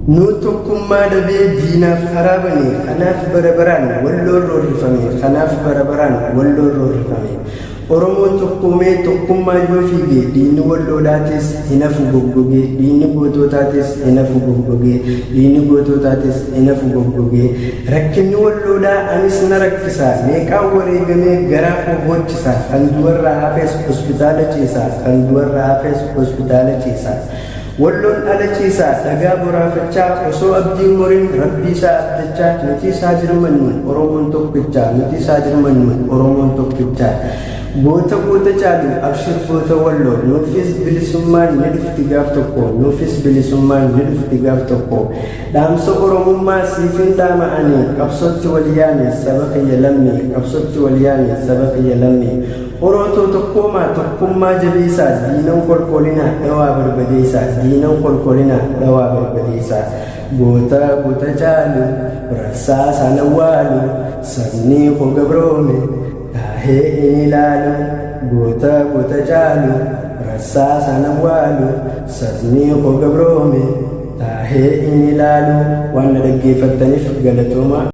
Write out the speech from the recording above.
نوتكم ما دبي دينا خرابني خناف بربران ولو رورفمي خناف بربران ولو رورفمي Oromoon tokkummaa yoo fiige diinni walloodhaatis hinafu goggogee diinni goototaatis hinafu goggogee diinni goototaatis hinafu goggogee rakkinni walloodhaa anis na rakkisaa meeqaan wareegamee garaa koo hojjisaa kan du'arraa hafes hospitaala ciisaa kan du'arraa hafes hospitaala ciisaa walloon ala ciisaa dhagaa boraafachaa osoo abdiin moriin rabbii isaa abdachaa nuti isaa jirmannuun Oromoon tokkichaa nuti isaa jirmannuun Oromoon tokkichaa Bota caalu abshir bota walloo nuufis bilisummaan ni dhufti gaaf tokko nuufis bilisummaan ni dhufti gaaf tokko dhaamsa oromummaa siifin dhaama'anii qabsotti wal yaame saba kiyya lammii qabsotti wal yaame saba kiyya lammii orootoo tokkummaa jabeessaa diinan kolkolinaa dhawaa barbadeessaa diinan kolkolinaa dhawaa barbadeessaa bota caalu rassaa sana waalu sabni koo gabroome Tahe ini lalu, gota jalu, rasa sana walu, sasmi ko gabrome. Tahe ini lalu, wana dagi fatanif galatoma.